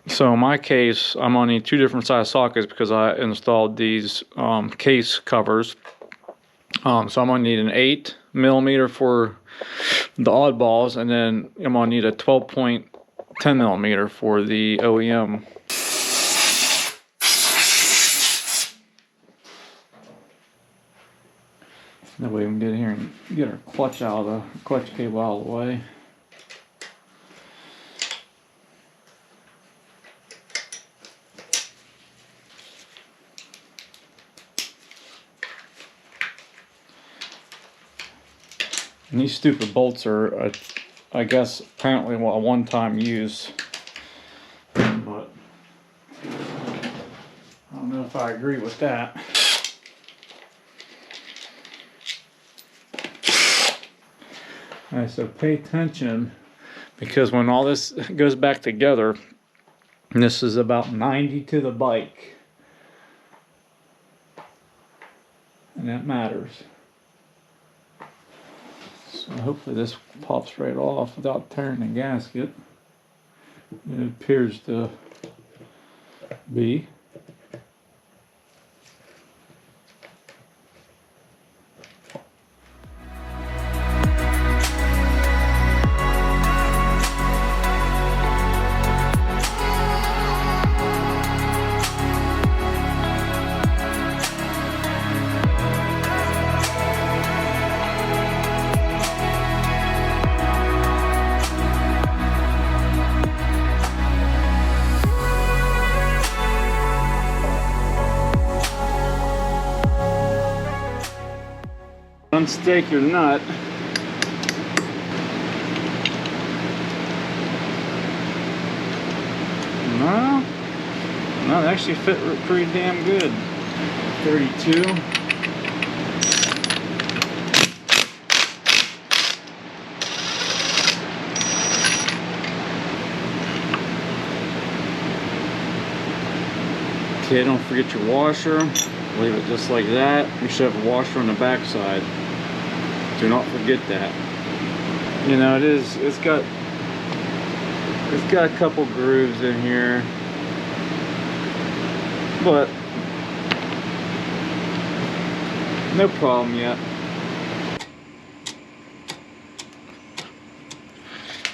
So in my case, I'm gonna need 2 different size sockets because I installed these case covers. So I'm gonna need an 8mm for the oddballs, and then I'm gonna need a 12.10mm for the OEM. That way we can get in here and get our clutch cable out of the way. And these stupid bolts are, I guess, apparently a one-time use. But I don't know if I agree with that. Alright, so pay attention, because when all this goes back together, and this is about 90 to the bike, and that matters. So hopefully this pops right off without tearing the gasket. It appears to be. Unstake your nut. No, they actually fit pretty damn good. 32. Okay, don't forget your washer. Leave it just like that. You should have a washer on the back side. Do not forget that. You know, it's got a couple grooves in here, but no problem yet.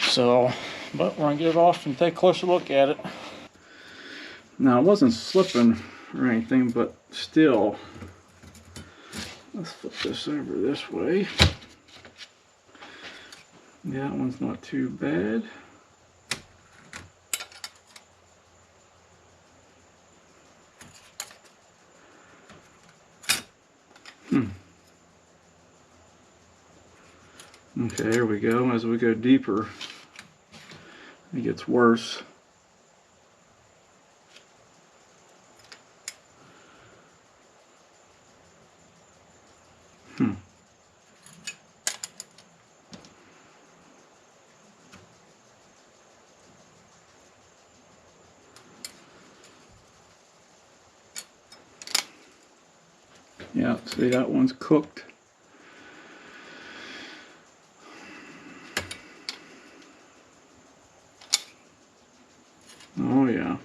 So, but we're gonna get it off and take a closer look at it. Now, it wasn't slipping or anything, but still, let's flip this over this way. Yeah, that one's not too bad. Okay, there we go. As we go deeper, it gets worse. Yeah, see, that one's cooked. Oh yeah.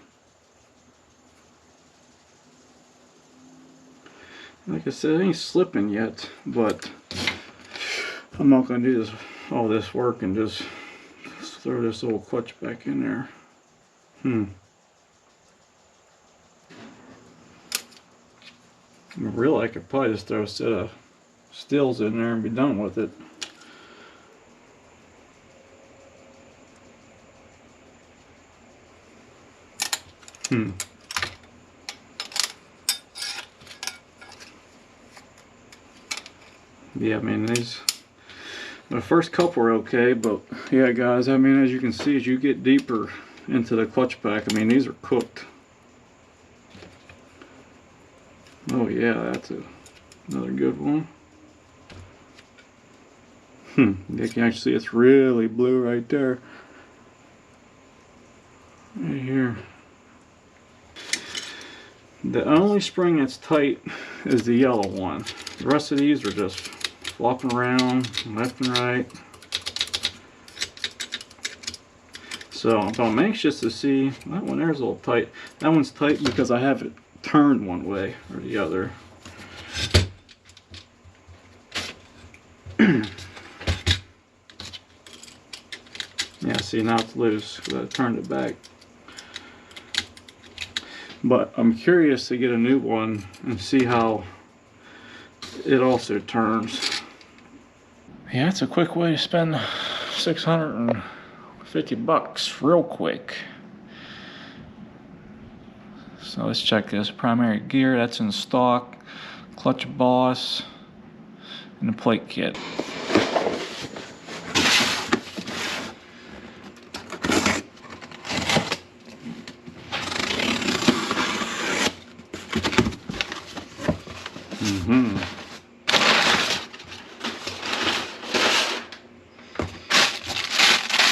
Like I said, it ain't slipping yet, but I'm not gonna do all this work and just throw this little clutch back in there. Really, I could probably just throw a set of stills in there and be done with it. Yeah, I mean, the first couple are okay, but yeah, guys, I mean, as you can see, as you get deeper into the clutch pack, I mean, these are cooked. Oh yeah, that's another good one. You can actually see it's really blue right there. Right here. The only spring that's tight is the yellow one. The rest of these are just flopping around left and right. So I'm anxious to see. That one there's a little tight. That one's tight because I have it turned one way or the other. Yeah, see, now it's loose because I turned it back. But I'm curious to get a new one and see how it also turns. Yeah, it's a quick way to spend $650 real quick. So let's check this. Primary gear, that's in stock. Clutch boss and the plate kit.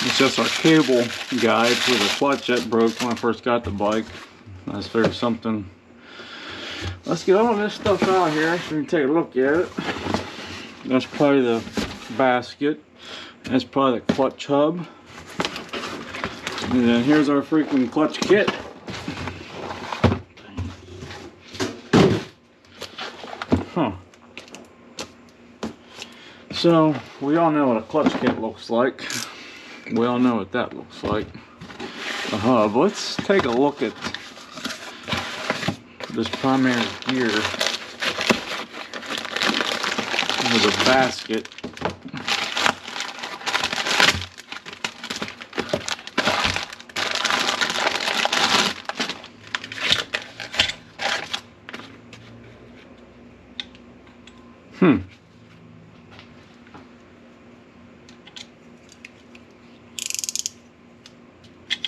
It's just our cable guide for the clutch that broke when I first got the bike. I just figured something. Let's get all of this stuff out here so we can take a look at it. That's probably the basket. That's probably the clutch hub. And then here's our freaking clutch kit. Huh. So we all know what a clutch kit looks like. We all know what that looks like. The hub. Let's take a look at this primary gear with a basket.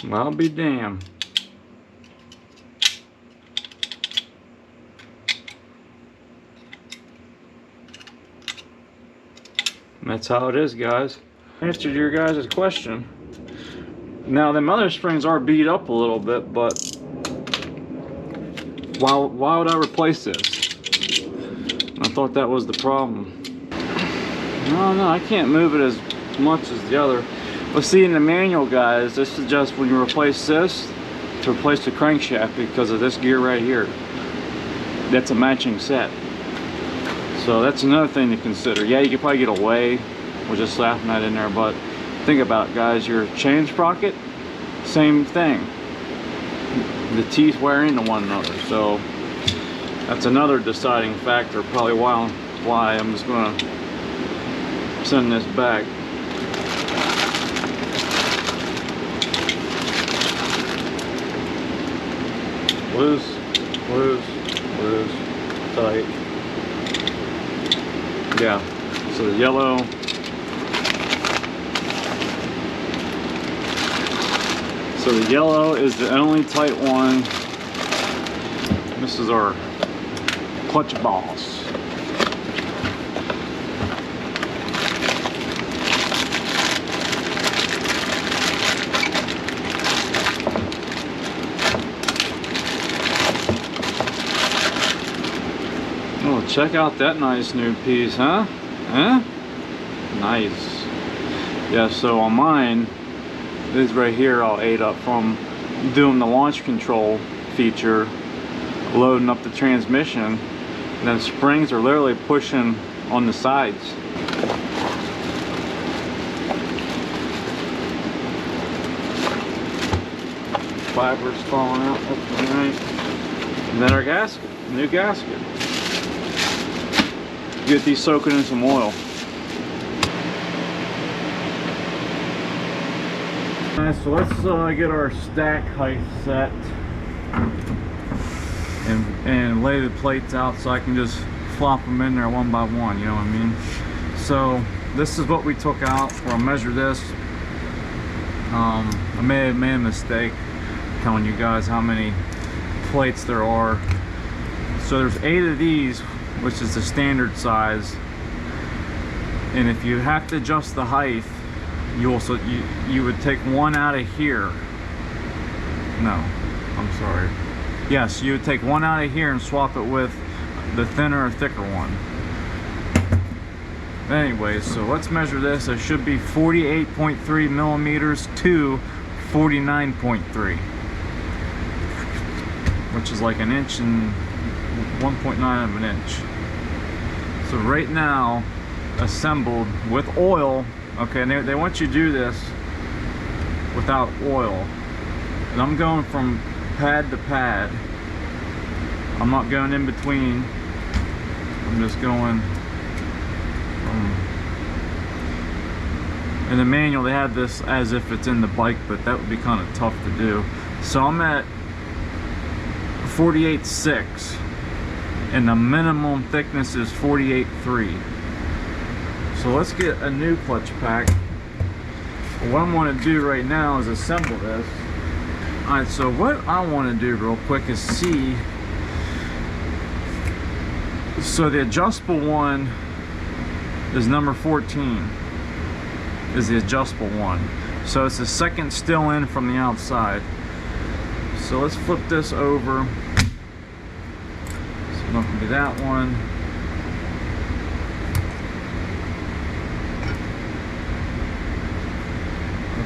Well, I'll be damned. And that's how it is, guys. Answered your guys' question. Now, the other springs are beat up a little bit, but why would I replace this? I thought that was the problem. No, I can't move it as much as the other. Well, see, in the manual, guys, this is just when you replace this to replace the crankshaft because of this gear right here. That's a matching set. So that's another thing to consider. Yeah, you could probably get away with just slapping that in there, but think about it, guys. Your chain sprocket, same thing. The teeth wear into one another. So that's another deciding factor, probably why I'm just going to send this back. Loose, tight. Yeah, so the yellow. So the yellow is the only tight one. This is our clutch boss. Oh, check out that nice new piece, huh? Huh? Nice. Yeah, so on mine, this right here all ate up from doing the launch control feature, loading up the transmission, and then springs are literally pushing on the sides. Fibers falling out left and right. And then our gasket, new gasket. Get these soaking in some oil. Alright, so let's get our stack height set and lay the plates out so I can just flop them in there one by one, you know what I mean? So this is what we took out. We'll measure this. I may have made a mistake telling you guys how many plates there are. So there's 8 of these, which is the standard size, and if you have to adjust the height, you would take one out of here. No, I'm sorry. Yes, you would take one out of here and swap it with the thinner or thicker one. Anyways, so let's measure this. It should be 48.3 millimeters to 49.3, which is like an inch and 1.9 of an inch. So right now, assembled with oil, okay, and they want you to do this without oil. And I'm going from pad to pad. I'm not going in between. I'm just going in the manual. They have this as if it's in the bike, but that would be kind of tough to do. So I'm at 48.6 and the minimum thickness is 48.3. So let's get a new clutch pack. What I'm going to do right now is assemble this. Alright, so what I want to do real quick is see. So the adjustable one is number 14, is the adjustable one. So it's the second still in from the outside. So let's flip this over. So not gonna be that one.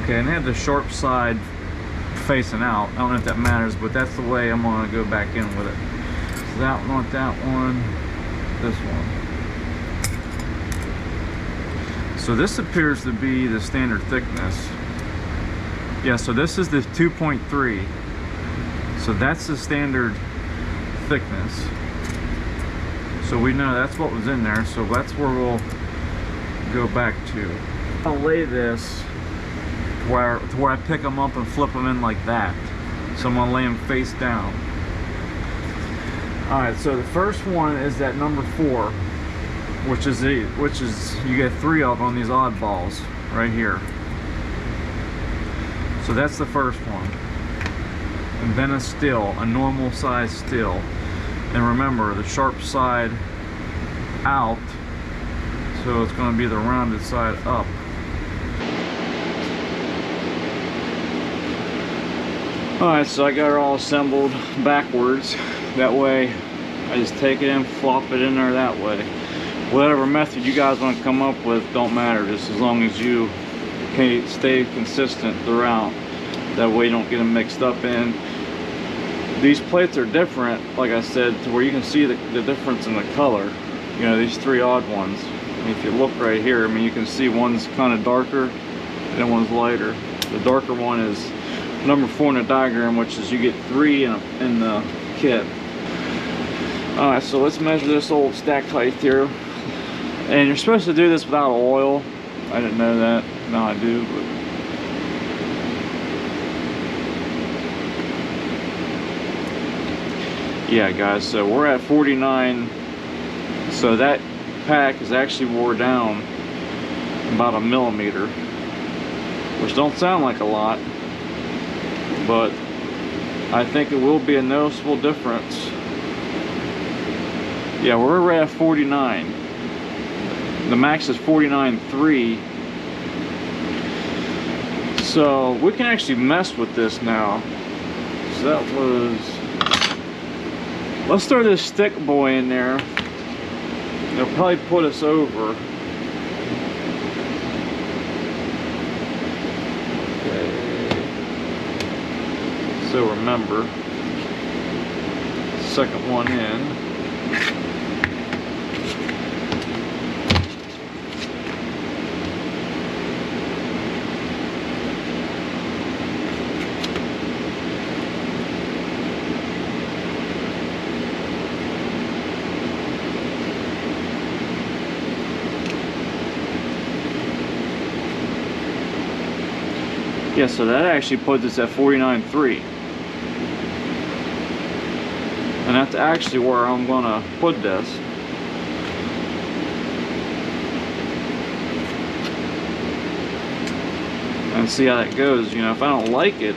Okay, and they have the sharp side facing out. I don't know if that matters, but that's the way I'm gonna go back in with it. So that one, that one, this one. So this appears to be the standard thickness. Yeah, so this is the 2.3. So that's the standard thickness. So we know that's what was in there. So that's where we'll go back to. I'll lay this to where I pick them up and flip them in like that. So I'm gonna lay them face down. All right, so the first one is that number 4, which is you get 3 of on these oddballs right here. So that's the first one. And then a still, a normal size still. And remember, the sharp side out, so it's going to be the rounded side up. Alright, so I got it all assembled backwards. That way, I just take it in, flop it in there that way. Whatever method you guys want to come up with, don't matter, just as long as you can stay consistent throughout. That way you don't get them mixed up in. These plates are different, like I said, to where you can see the difference in the color. You know, these 3 odd ones. I mean, if you look right here, I mean, you can see one's kind of darker and one's lighter. The darker one is number 4 in the diagram, which is you get 3 in the kit. Alright, so let's measure this old stack height here. And you're supposed to do this without oil. I didn't know that. Now I do, but yeah, guys, so we're at 49. So that pack is actually wore down about a millimeter, which don't sound like a lot, but I think it will be a noticeable difference. Yeah, we're at 49. The max is 49.3. So we can actually mess with this now. So that was, let's throw this stick boy in there. It'll probably put us over. Okay. So remember, second one in. Yeah, so that actually puts us at 49.3. And that's actually where I'm gonna put this. And see how that goes. You know, if I don't like it,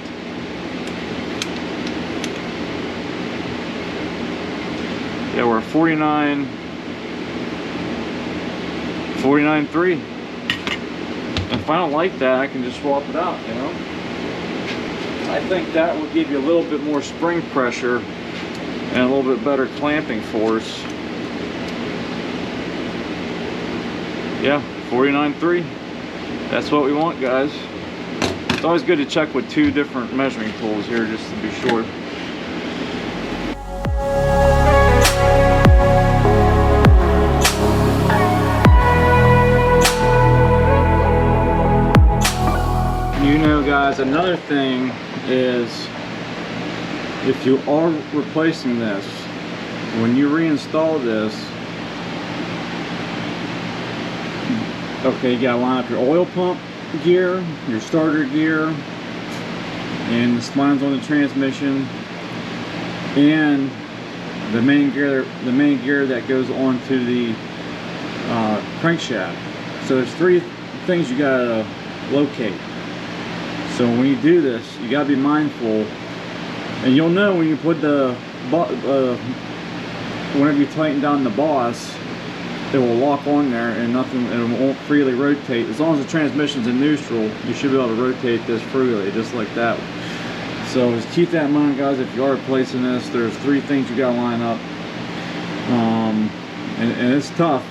yeah, we're at 49.3. If I don't like that, I can just swap it out, you know. I think that will give you a little bit more spring pressure and a little bit better clamping force. Yeah, 49.3. That's what we want, guys. It's always good to check with 2 different measuring tools here just to be sure. You know, guys, another thing is if you are replacing this, when you reinstall this, okay, you gotta line up your oil pump gear, your starter gear, and the splines on the transmission, and the main gear that goes onto the crankshaft. So there's 3 things you gotta locate. So when you do this, you gotta be mindful, and you'll know when you put the whenever you tighten down the boss, it will lock on there and nothing, it won't freely rotate. As long as the transmission's in neutral, you should be able to rotate this freely, just like that. So just keep that in mind, guys. If you are replacing this, there's 3 things you gotta line up, and it's tough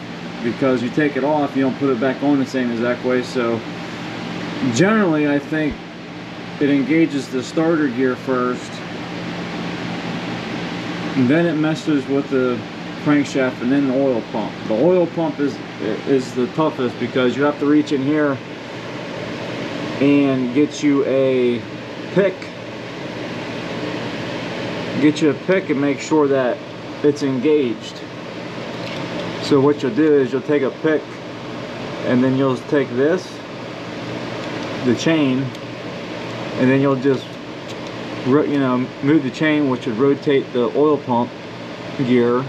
because you take it off, you don't put it back on the same exact way. So generally, I think it engages the starter gear first, and then it messes with the crankshaft and then the oil pump. The oil pump is the toughest because you have to reach in here and get you a pick. And make sure that it's engaged. So what you'll do is you'll take a pick and then you'll take this, the chain, and then you'll just, you know, move the chain, which would rotate the oil pump gear.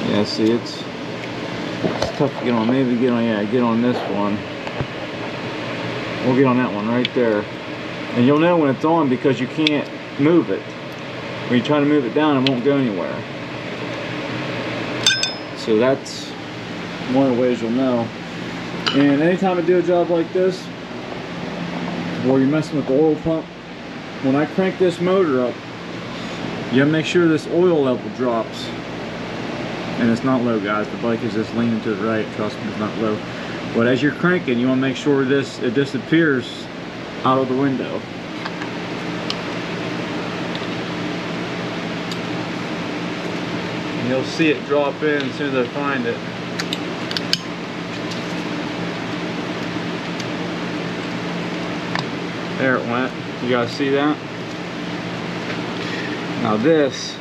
Yeah, see, it's tough to get on. Maybe get on, yeah, get on this one. We'll get on that one right there. And you'll know when it's on because you can't move it. When you try to move it down, it won't go anywhere. So that's one of the ways you'll know. And anytime I do a job like this, where you're messing with the oil pump, when I crank this motor up, you gotta make sure this oil level drops. And it's not low, guys. The bike is just leaning to the right. Trust me, it's not low. But as you're cranking, you want to make sure it disappears out of the window. And you'll see it drop in as soon as I find it. There it went. You guys see that? Now this,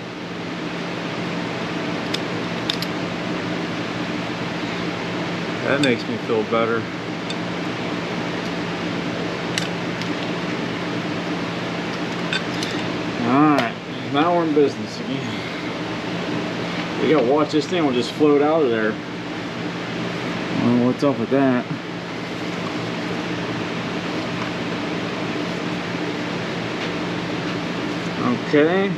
that makes me feel better. Alright, now we're in business again. We gotta watch this thing will just float out of there. I don't know what's up with that. Okay.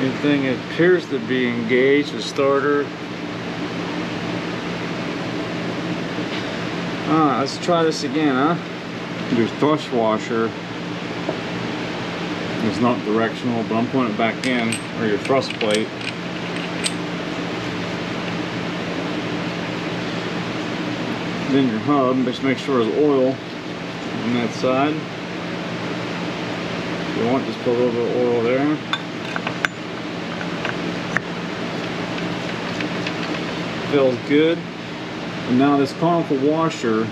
Everything appears to be engaged. The starter. Alright, let's try this again, huh? Your thrust washer is not directional, but I'm putting it back in, or your thrust plate. Then your hub, just make sure there's oil on that side. If you want, just put a little bit of oil there. Feels good. And now this conical washer,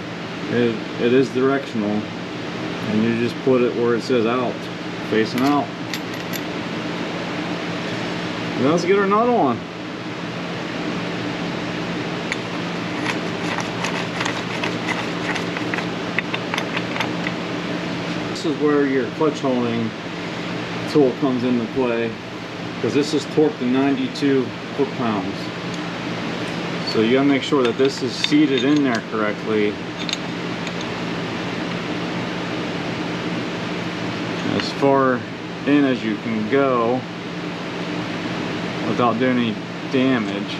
it is directional, and you just put it where it says out, facing out. Now let's get our nut on. This is where your clutch holding tool comes into play, because this is torqued to 92 foot-pounds. So you gotta make sure that this is seated in there correctly. As far in as you can go without doing any damage.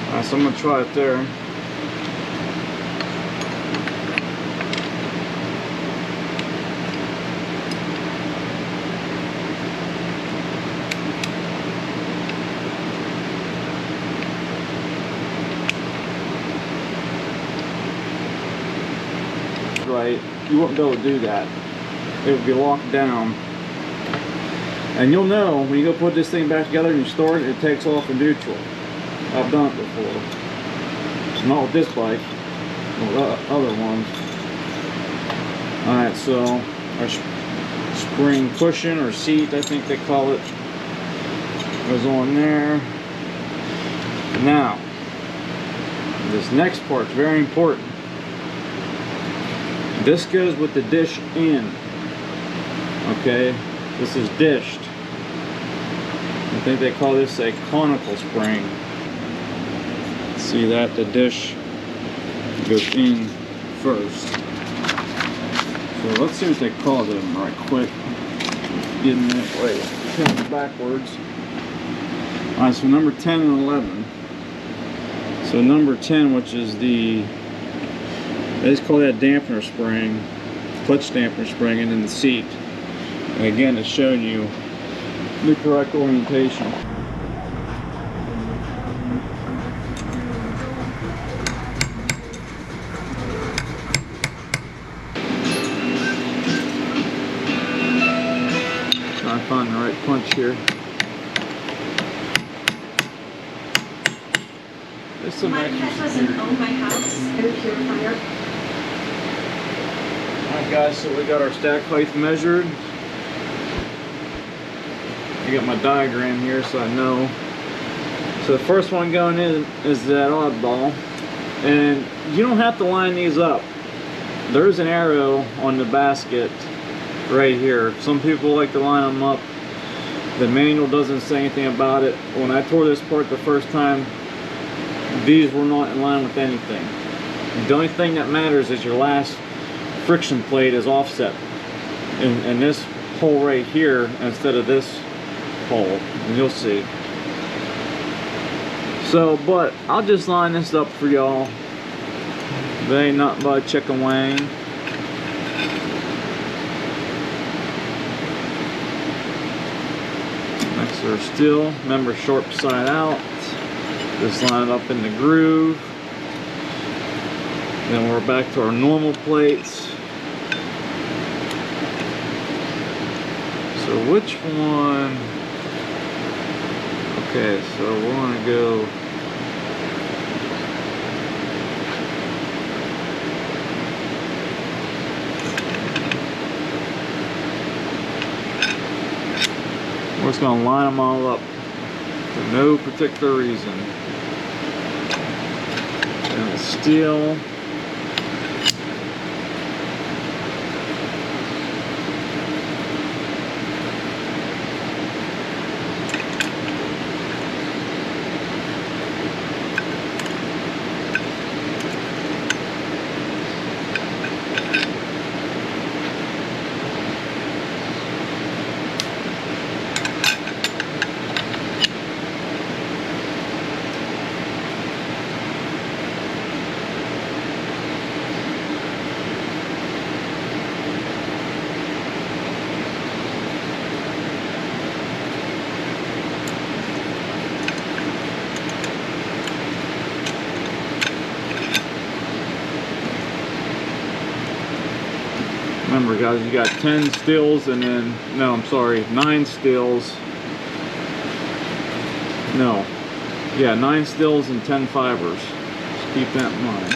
Alright, so I'm gonna try it there. plate, you wouldn't be able to do that. It would be locked down. And you'll know when you go put this thing back together and you start it, it takes off in neutral. I've done it before. So not with this bike, but with other ones. Alright, so our spring cushion or seat, I think they call it, goes on there. Now, this next part's very important. This goes with the dish in. Okay, this is dished. I think they call this a conical spring. See that the dish goes in first. So let's see what they call them right quick. Getting that way, turn backwards. Alright, so number 10 and 11. So number 10, which is the, they just call that dampener spring, clutch dampener spring, and then the seat. And again, it's showing you the correct orientation. Try to find the right punch here. There's some my pet doesn't own my house. Air purifier. Alright guys, so we got our stack height measured. I got my diagram here so I know. So the first one going in is that oddball. And you don't have to line these up. There's an arrow on the basket right here. Some people like to line them up. The manual doesn't say anything about it. When I tore this part the first time, these were not in line with anything. The only thing that matters is your last friction plate is offset. And this hole right here instead of this hole, and you'll see. So, but I'll just line this up for y'all. They ain't nothing but a chicken wing. Next are steel. Remember, sharp side out. Just line it up in the groove. Then we're back to our normal plates. So which one? Okay, so we're gonna go. We're just gonna line them all up for no particular reason. And the steel. Remember guys, you got 10 stills and then, no, I'm sorry, 9 stills. No. Yeah, 9 stills and 10 fibers. Just keep that in mind.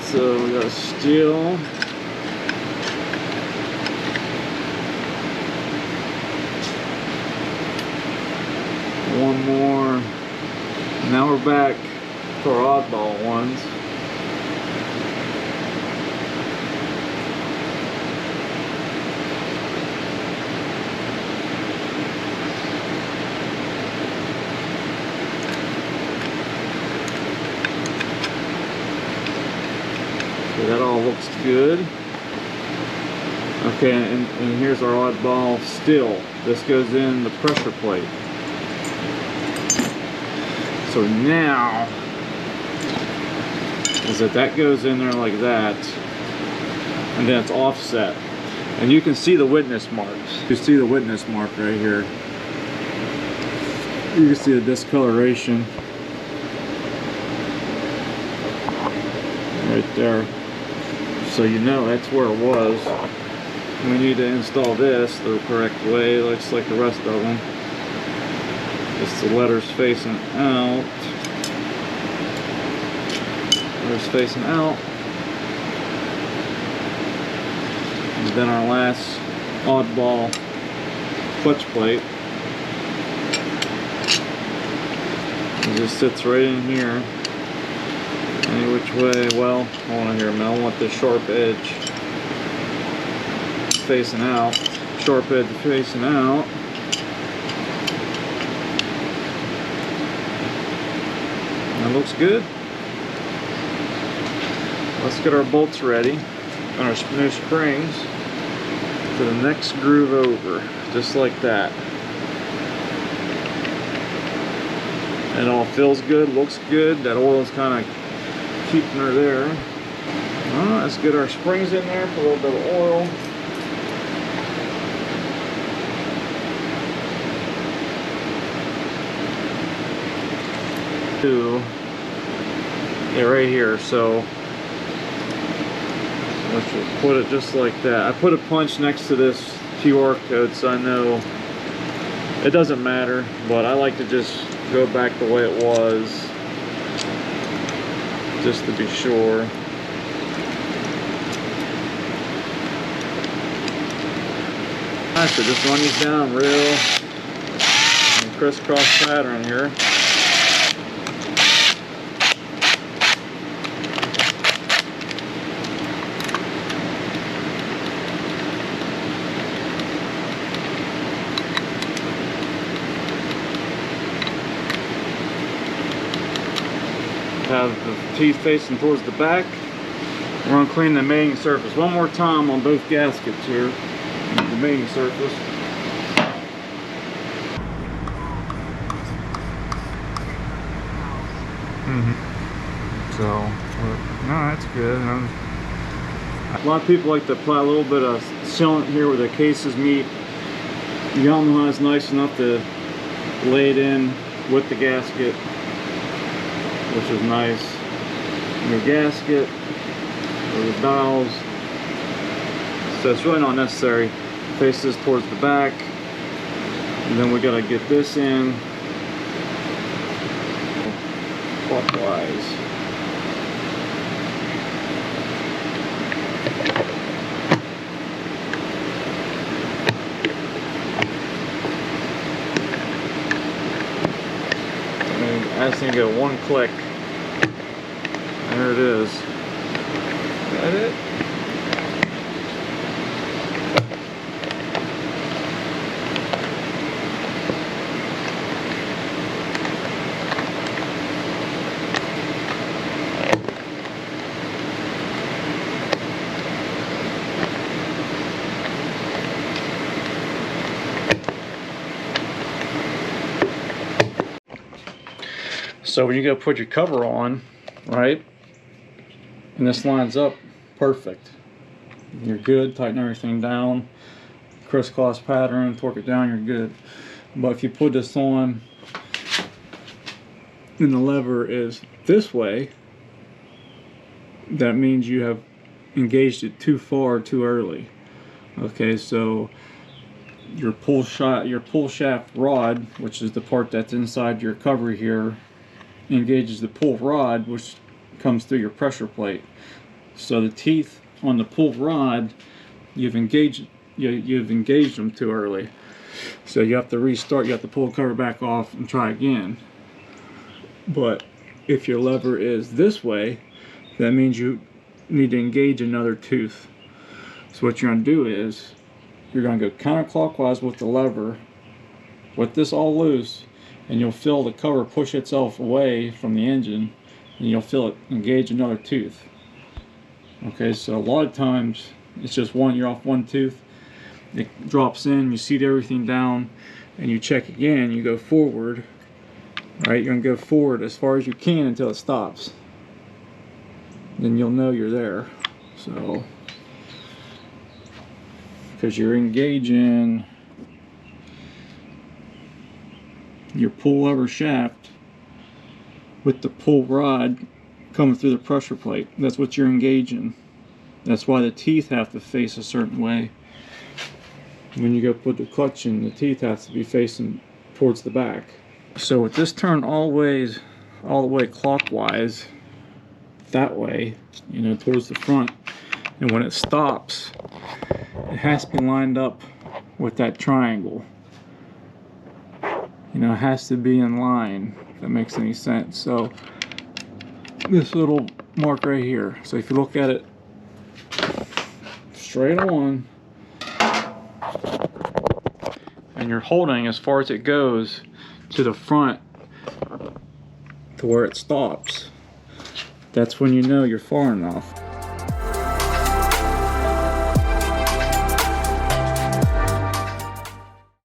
So we got steel. One more. Now we're back to our oddball ones. all looks good. Okay, and here's our oddball still. This goes in the pressure plate. So now is that goes in there like that, and then it's offset. And you can see the witness marks. You see the witness mark right here. You can see the discoloration right there. So you know that's where it was. We need to install this the correct way, just like the rest of them. Just the letters facing out. Letters facing out. And then our last oddball clutch plate. It just sits right in here. Any which way. Well, hold on here a minute. I want this sharp edge facing out. Sharp edge facing out. That looks good. Let's get our bolts ready and our new springs for the next groove over, just like that. It all feels good, looks good. That oil's kind of keeping her there. Let's get our springs in there, put a little bit of oil. Yeah, right here. So let's just put it just like that. I put a punch next to this QR code so I know it doesn't matter, but I like to just go back the way it was just to be sure. I should just run these down real crisscross pattern here. Have the teeth facing towards the back. We're going to clean the mating surface one more time on both gaskets here. The mating surface. So, no, that's good. A lot of people like to apply a little bit of sealant here where the cases meet. Yamaha is nice enough to lay it in with the gasket, which is nice. Your gasket or the valves. So it's really not necessary. Face this towards the back, and then we gotta get this in clockwise. I just need to get one click. There it is. Is that it? So when you go put your cover on, right, and this lines up perfect, you're good. Tighten everything down, crisscross pattern, torque it down, you're good. But if you put this on and the lever is this way, that means you have engaged it too far too early. Okay, so your pull shaft rod, which is the part that's inside your cover here, engages the pull rod, which comes through your pressure plate. So the teeth on the pull rod, you've engaged them too early. So you have to restart. You have to pull the cover back off and try again. But if your lever is this way, that means you need to engage another tooth. So what you're going to do is you're going to go counterclockwise with the lever with this all loose, and you'll feel the cover push itself away from the engine, and you'll feel it engage another tooth. Okay, so a lot of times it's just one, you're off one tooth, it drops in, you seat everything down, and you check again, you go forward, right? You're gonna go forward as far as you can until it stops. Then you'll know you're there. So, because you're engaging your pull lever shaft with the pull rod coming through the pressure plate. That's what you're engaging. That's why the teeth have to face a certain way. When you go put the clutch in, the teeth have to be facing towards the back. So with this turned all the way clockwise, that way, you know, towards the front, and when it stops, it has to be lined up with that triangle. You know, it has to be in line, if that makes any sense. So this little mark right here, so if you look at it straight on and you're holding as far as it goes to the front to where it stops, that's when you know you're far enough.